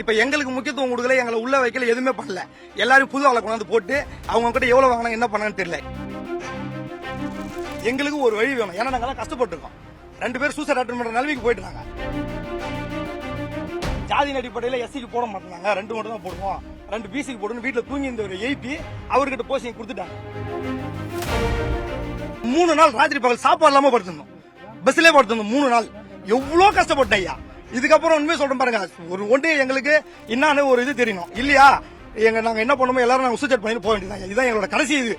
இப்ப எங்களுக்கு முக்கியத்துவம் கொடுக்கல, எங்களை உள்ள வைக்கல, எதுவுமே பண்ணல. எல்லாரும் புது ஆளை கொண்டாந்து போட்டு அவங்க கிட்ட எவ்வளவு வாங்கினாங்க, என்ன பண்ணான்னு தெரியல. எங்களுக்கு ஒரு வழி வேணும். ஏன்னா நாங்க கஷ்டப்பட்டிருக்கோம். 2 பேர் சூசைட் அட்டன் பண்ற நிலைமைக்கு போயிட்டாங்க. ஜாதியின் அடிப்படையில் எஸ்சிக்கு போட மாட்டாங்க, 2 மட்டும் தான் போடுவோம், 2 பிசிக்கு போடணும். வீட்டுல தூங்கி இந்த ஒரு எழுப்பி அவர்கிட்ட போஸ்டிங் கொடுத்துட்டாங்க. 3 நாள் ராத்திரி பகல் சாப்பாடு இல்லாம படுத்திருந்தோம், பஸ்லயே படுத்திருந்தோம் 3 நாள். எவ்வளவு கஷ்டப்பட்டேன் ஐயா. இதுக்கப்புறம் உண்மையை சொல்றேன் பாருங்க, ஒன்று எங்களுக்கு என்னன்னு ஒரு இது தெரியணும் இல்லையா. நாங்க என்ன பண்ணுமோ எல்லாரும் நாங்க சூசைட் பண்ணி போக வேண்டியது. இதுதான் எங்களோட கடைசி இது.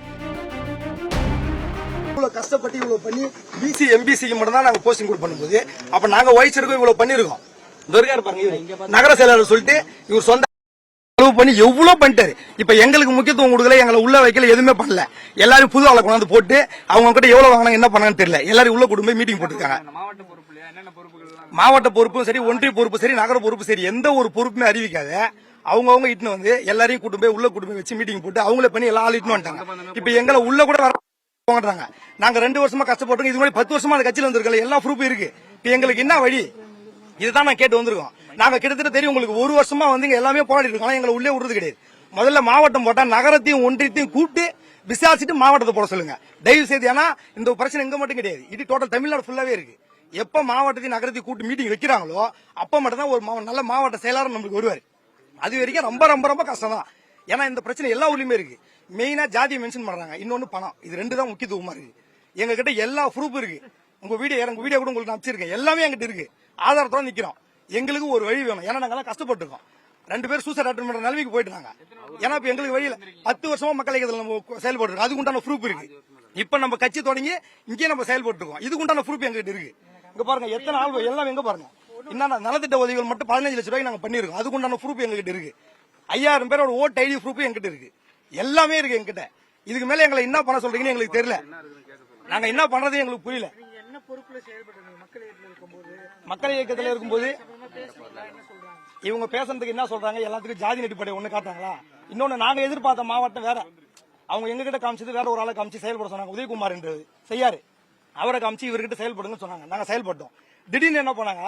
இவ்வளவு கஷ்டப்பட்டு இவ்வளவு பண்ணி பிசி எம்பிசிக்கு மட்டும் தான் நாங்க போஸ்டிங் பண்ணும்போது, அப்ப நாங்க வயசுக்கும் இவ்வளவு பண்ணிருக்கோம். துர்கார் பாருங்க, நகர செயலாளர் சொல்லிட்டு இவர் சொந்த பண்ணி எவ்வளவு பண்ணிட்டாரு. இப்ப எங்களுக்கு முக்கியத்துவம் கொடுக்கல, எங்களை உள்ள வைக்கல, எதுவுமே பண்ணல. எல்லாரும் புது ஆளை கொண்டாந்து போட்டு அவங்க கிட்ட எவ்வளவு வாங்கினாங்க, என்ன பண்ணான்னு தெரியல. எல்லாரும் உள்ள கூட்டு போய் மீட்டிங் போட்டுருக்காங்க. மாவட்ட பொறுப்பும் சரி, ஒன்றிய பொறுப்பு சரி, நகர பொறுப்பு சரி, எந்த ஒரு பொறுப்புமே அறிவிக்காத அவங்கவுங்க இட்டுன்னு வந்து எல்லாரையும் கூட்டு போய் உள்ள கூட்டு போய் வச்சு மீட்டிங் போட்டு அவங்களே பண்ணி எல்லா ஆள் இட்டுன்னு வந்துட்டாங்க. இப்ப எங்களை உள்ள கூட வராங்க. நாங்க 2 வருஷமா கஷ்டப்பட்டோம். இது மாதிரி 10 வருஷமா அந்த கட்சியில வந்திருக்கல, எல்லா ப்ரூஃபும் இருக்கு. இப்ப எங்களுக்கு என்ன வழி, இதுதான் நான் கேட்டு வந்திருக்கோம். நாங்க கிட்டத்தட்ட தெரியும் உங்களுக்கு 1 வருஷமா வந்து எல்லாமே போராடி இருக்கோம். எங்களை உள்ளே விடுறது கிடையாது. முதல்ல மாவட்டம் போட்டா நகரத்தையும் ஒன்றியத்தையும் கூப்பிட்டு விசாரிச்சுட்டு மாவட்டத்தை போட சொல்லுங்க தயவு செய்து. ஏன்னா இந்த பிரச்சனை எங்க மட்டும் கிடையாது, இது டோட்டல் தமிழ்நாடு ஃபுல்லாவே இருக்கு. எப்ப மாவட்டத்தையும் நகரத்தையும் கூட்டு மீட்டிங் வைக்கிறாங்களோ அப்ப மட்டும் தான் ஒரு நல்ல மாவட்ட செயலாளர் நம்மளுக்கு வருவார். அது வரைக்கும் ரொம்ப ரொம்ப ரொம்ப கஷ்டம் தான். ஏன்னா இந்த பிரச்சனை எல்லா ஊர்லயுமே இருக்கு. மெயினா ஜாதியை மென்ஷன் பண்றாங்க, இன்னொன்னு பணம். இது 2 தான் முக்கியத்துவமா இருக்கு. எங்க கிட்ட எல்லா ப்ரூஃப் இருக்கு. உங்க வீடியோ கூட உங்களுக்கு அனுப்பிச்சிருக்கேன். எல்லாமே எங்கிட்ட இருக்கு, ஆதாரத்தோட நிக்கிறோம். எங்களுக்கு ஒரு வழி வேணும். ஏன்னா நாங்க கஷ்டப்பட்டிருக்கோம். 2 பேர் சூசைட் அட்டன் பண்ற நிலைமைக்கு போயிட்டாங்க. ஏன்னா இப்ப எங்களுக்கு வழியில 10 வருஷமா மக்கள் இயக்கத்தில் நம்ம செயல்பட்டு அதுக்கு உண்டான ப்ரூஃப் இருக்கு. இப்ப நம்ம கட்சி தொடங்கி இங்கே நம்ம செயல்பட்டு இருக்கோம். இதுக்கு உண்டான ப்ரூஃப் எங்கிட்ட இருக்கு. இங்க பாருங்க எத்தனை ஆள் எல்லாம் எங்க பாருங்க. என்னன்னா நலத்திட்ட உதவிகள் மட்டும் 15 லட்சம் ரூபாய்க்கு நாங்க பண்ணிருக்கோம். அதுக்கு உண்டான ப்ரூஃப் எங்ககிட்ட இருக்கு. 5000 பேரோட ஓட் ஐடி ப்ரூஃப் எங்கிட்ட இருக்கு. எல்லாமே இருக்கு எங்கிட்ட. இதுக்கு மேல எங்களை என்ன பண்ண சொல்றீங்கன்னு எங்களுக்கு தெரியல. நாங்க என்ன பண்றது எங்களுக்கு புரியல. மக்கள் இயக்கத்தில் இருக்கும்போது இவங்க பேசுறதுக்கு என்ன சொல்றாங்க, எல்லாத்துக்கும் ஜாதி அடிப்படை ஒண்ணு காட்டாங்களா. இன்னொன்னு நாங்க எதிர்பார்த்த மாவட்டம் வேற. அவங்க எங்க கிட்ட காமிச்சது வேற ஒரு ஆளை காமிச்சு செயல்பட சொன்னாங்க. உதயகுமார் என்றது செய்யாரு, அவரை காமிச்சு இவர்கிட்ட செயல்படுங்கன்னு சொன்னாங்க. நாங்க செயல்பட்டோம். திடீர்னு என்ன பண்ணாங்க,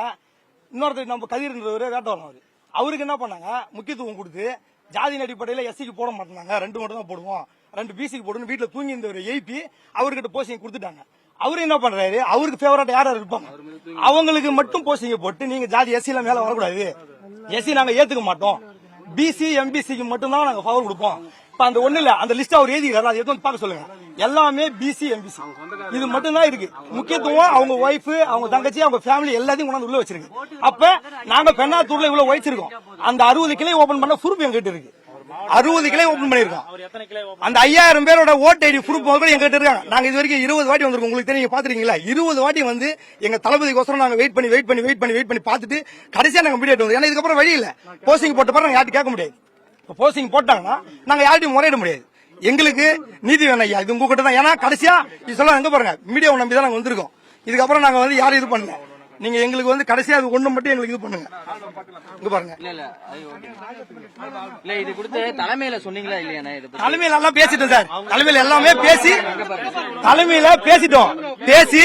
இன்னொருத்தர் நம்ம கதிர்ன்றவர் வேட்டவரம், அவருக்கு என்ன பண்ணாங்க, முக்கியத்துவம் கொடுத்து ஜாதியின் அடிப்படையில் எஸ்சிக்கு போட மாட்டாங்க, 2 மட்டும் தான் போடுவோம், 2 பிசிக்கு போடணும். வீட்டுல தூங்கி இந்த ஒரு எழுப்பி அவர்கிட்ட போஸ்டிங் கொடுத்துட்டாங்க. அவரு என்ன பண்றாரு, அவருக்கு ஃபேவரட் யார் இருப்பாங்க அவங்களுக்கு மட்டும் போஸ்டிங் போட்டு நீங்க ஜாதி எஸ்சி எல்லாம் மேல வரக்கூடாது, எஸ்சி நாங்க ஏத்துக்க மாட்டோம், பிசி எம்பிசிக்கு மட்டும் தான் நாங்க பவர் கொடுப்போம். அந்த ஒண்ணு இல்ல, அந்த லிஸ்ட் அவர் எழுதிக்கிறாரு, அதை எடுத்து பார்க்க சொல்லுங்க. எல்லாமே பிசி எம்பிசி இது மட்டும் தான் இருக்கு. முக்கியத்துவம் அவங்க ஒய்ஃப், அவங்க தங்கச்சி, அவங்க ஃபேமிலி எல்லாத்தையும் கொண்டாந்து உள்ள வச்சிருக்கு. அப்ப நாங்க பெண்ணாத்தூர்ல இவ்வளவு வச்சிருக்கோம். அந்த 60 கிளை ஓபன் பண்ண ப்ரூஃப் எங்கிட்ட இருக்கு. 60 கிளை ஓபன் பண்ணிருக்கோம். அந்த 5000 பேரோட ஓட் ஐடி ப்ரூஃப் எங்கிட்ட இருக்காங்க. நாங்க இது வரைக்கும் 20 வாட்டி வந்திருக்கோம். உங்களுக்கு தெரியும், பாத்துருக்கீங்களா? 20 வாட்டி வந்து எங்க தளபதிக்கோசரம் நாங்க வெயிட் பண்ணி பார்த்துட்டு கடைசியா நாங்க மீடியேட் வந்து. ஏன்னா இதுக்கப்புறம் வழி இல்ல. போஸ்டிங் போட்ட பிறகு யார்ட்டு கேட்க முடியாது. போஸ்டிங் போட்டாங்கன்னா நாங்க யார்ட்டையும் முறையிட முடியாது. எங்களுக்கு நீதி வேணும் ஐயா, இது உங்ககிட்ட தான். ஏன்னா கடைசியா இது சொல்ல எங்க பாருங்க, மீடியாவை நம்பி தான் நாங்க வந்திருக்கோம். இதுக்கப்புறம் நாங்க வந்து யாரும் இது பண்ணல. நீங்க எங்களுக்கு வந்து கடைசியா அது ஒண்ணு மட்டும் எங்களுக்கு இது பண்ணுங்க. இங்க பாருங்க. இல்ல இது கொடுத்து தலைமையில சொன்னீங்களா இல்லையா? தலைமையில எல்லாம் பேசிட்டோம் சார். தலைமையில எல்லாமே பேசி பேசி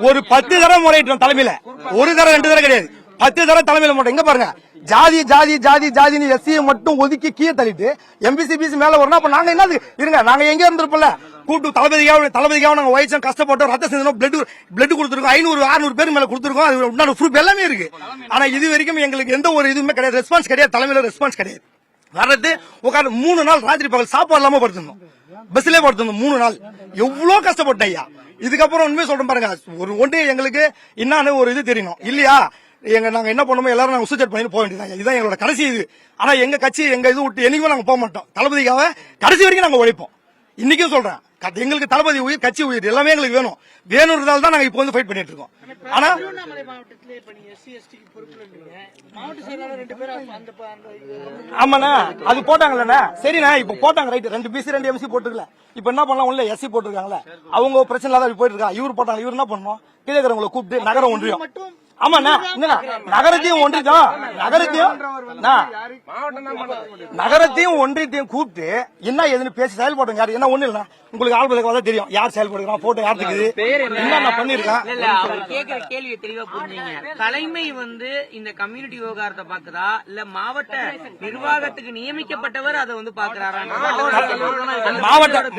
ஒரு 10 தடவை முறையிட்டோம் தலைமையில. 1 தடவை 2 தடவை கிடையாது, 10 தடவை தலைமையில மட்டும். இங்க பாருங்க, ஜாதி ஜாதி ஜாதி ஜாதின்னு எஸ்சியை மட்டும் ஒதுக்கி கீழே தள்ளிட்டு எம்பிசி பிசி மேல வரணும். அப்ப நாங்க என்ன இருங்க, நாங்க எங்க இருந்திருப்போம்ல, கூட்டு தளபதிக்காக நாங்க வயசு கஷ்டப்பட்டோம், ரத்த சிந்தனம், பிளட் கொடுத்துருக்கோம், 500-600 பேர் மேல கொடுத்துருக்கோம். அது உண்டான ப்ரூஃப் எல்லாமே இருக்கு. ஆனா இது வரைக்கும் எங்களுக்கு எந்த ஒரு இதுவுமே கிடையாது, ரெஸ்பான்ஸ் கிடையாது. தலைமையில ரெஸ்பான்ஸ் கிடையாது. வர்றது உட்காந்து 3 நாள் ராத்திரி பகல் சாப்பாடு இல்லாம படுத்திருந்தோம், பஸ்லயே படுத்திருந்தோம் 3 நாள். எவ்வளவு கஷ்டப்பட்டேன் ஐயா. இதுக்கப்புறம் உண்மையை சொல்றேன் பாருங்க, ஒன்று எங்களுக்கு என்னன்னு ஒரு இது தெரியணும் இல்லையா. நாங்க என்ன பண்ணுமோ எல்லாரும் நாங்க சூசைட் பண்ணி போக வேண்டியது. இதுதான் எங்களோட கடைசி இது. ஆனா எங்க கட்சி எங்க இது விட்டு என்னைக்குமே நாங்க போக மாட்டோம். தளபதிக்காக கடைசி வரைக்கும் நாங்க உழைப்போம். இன்னைக்கும் சொல்றேன், எங்களுக்கு தளபதி உயிர், கட்சி உயிர் எல்லாமே எங்களுக்கு வேணும்ன்றதால தான் நாங்க இப்போ வந்து ஃபைட் பண்ணிட்டு இருக்கோம். ஆனா ஆமாண்ணா அது போட்டாங்கல்லண்ணா, சரிண்ணா இப்ப போட்டாங்க ரைட். 2 PC 2 MC போட்டுக்கல. இப்ப என்ன பண்ணலாம், உள்ள எஸ்சி போட்டுருக்காங்களே, அவங்க பிரச்சனை இல்லாத போயிட்டு இருக்காங்க. இவர் போட்டாங்க, இவர் என்ன பண்ணணும், கீழே இருக்கிறவங்களை கூப்பிட்டு நகர ஒன்றியம் ஆமாண்ணா என்னண்ணா நகரத்தையும் ஒன்றியத்தையும் நகரத்தையும் ஒன்றியத்தையும் கூப்பிட்டு என்ன எதுன்னு பேசி செயல்படுங்க யாரு என்ன ஒண்ணு இல்ல உங்களுக்கு ஆள்படுக்க தெரியும் யார் செயல்படுறான் போட்டோ யார் இருக்குது என்ன பண்ணிருக்கேன். இல்ல அவர் கேக்குற கேள்வியை தெளிவா புரிஞ்சுங்க. தலைமை வந்து இந்த கம்யூனிட்டி விவகாரத்தை பாக்குதா இல்ல மாவட்ட நிர்வாகத்துக்கு நியமிக்கப்பட்டவர் அதை வந்து பாக்குறாரா?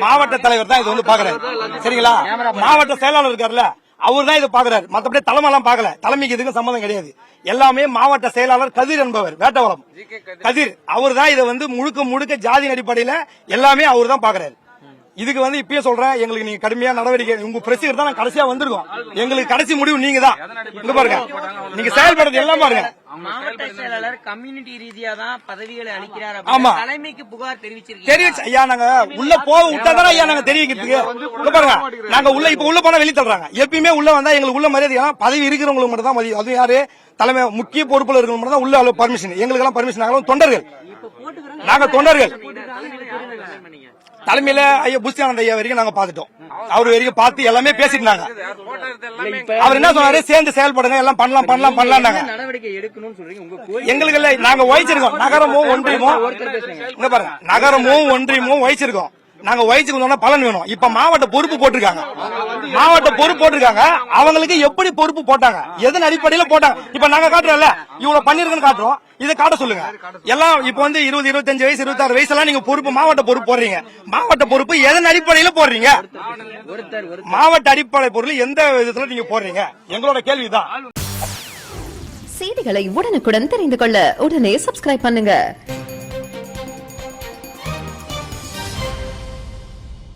மாவட்ட தலைவர் தான் இது வந்து பாக்குறாரு சரிங்களா. மாவட்ட செயலாளர் இருக்காருல்ல அவர் தான் இதை பாக்குறாரு. மத்தபடி தலைமை எல்லாம் பாக்கல. தலைமைக்கு இதுக்கும் சம்பந்தம் கிடையாது. எல்லாமே மாவட்ட செயலாளர் கதிர் என்பவர் வேட்டவரம் கதிர் அவர் தான் இதை வந்து முழுக்க ஜாதியின் அடிப்படையில எல்லாமே அவர் தான் பாக்குறாரு. இதுக்கு வந்து இப்பயே சொல்றேன் எங்களுக்கு நீங்க கடுமையா நடவடிக்கை உங்க பிரசிடர் தான் கடைசியா வந்திருக்கோம். எங்களுக்கு கடைசி முடிவு நீங்க தான். இங்க பாருங்க நீங்க செயல்படுறது எல்லாம் பாருங்க. மாவட்ட செயலாளர் கம்யூனிட்டி ரீதியா தான் பதவிகளை அளிக்கிறார். ஆமா. தலைமைக்கு புகார் தெரிவிச்சிருக்கீங்க. தெரிவிச்சு ஐயா நாங்க உள்ள போக விட்டாதானே ஐயா நாங்க தெரிவிக்கிறதுக்கு. இங்க பாருங்க நாங்க உள்ள இப்ப உள்ள போனா வெளியே தள்ளுறாங்க. எப்பயுமே உள்ள வந்தா எங்களுக்கு உள்ள மரியாதை பதவி இருக்கிறவங்களுக்கு மட்டும் தான் மதியம். அதுவும் யாரு தலைமை முக்கிய பொறுப்புல இருக்கிறவங்க மட்டும் தான் உள்ள பர்மிஷன். எங்களுக்கு எல்லாம் பர்மிஷன் நாங்களும் தொண்டர்கள். நாங்க தொண்டர்கள் தலைமையில ஐயா புஷ்டியானந்த ஐயா வரைக்கும் நாங்க பாத்துட்டோம். அவர் வரைக்கும் பார்த்து எல்லாமே பேசிட்டாங்க. அவர் என்ன சொன்னாரு சேர்ந்து செயல்படுங்க எல்லாம் பண்ணலாம் நடவடிக்கை எடுக்கணும்னு சொல்றீங்க. உங்க எங்களுக்கு இல்ல நாங்க வகிச்சிருக்கோம். நகரமும் ஒன்றியமும் இங்க பாருங்க நகரமும் ஒன்றியமும் வகிச்சிருக்கோம். நாங்க வகிச்சுக்கணும் பலன் வேணும். இப்ப மாவட்ட பொறுப்பு போட்டிருக்காங்க. அவங்களுக்கு எப்படி பொறுப்பு போட்டாங்க எதன் அடிப்படையில போட்டாங்க இப்ப நாங்க காட்டுறோம்ல இவ்வளவு பண்ணிருக்குன்னு காட்டுறோம். இதை காட்ட சொல்லுங்க. எல்லாம் இப்ப வந்து 20, 25 வயசு 26 வயசு எல்லாம் நீங்க பொறுப்பு மாவட்ட பொறுப்பு போடுறீங்க. மாவட்ட பொறுப்பு எதன் அடிப்படையில போடுறீங்க? மாவட்ட அடிப்படை பொருள் எந்த விதத்துல நீங்க போடுறீங்க? எங்களோட கேள்விதான். செய்திகளை உடனுக்குடன் தெரிந்து கொள்ள உடனே சப்ஸ்கிரைப் பண்ணுங்க.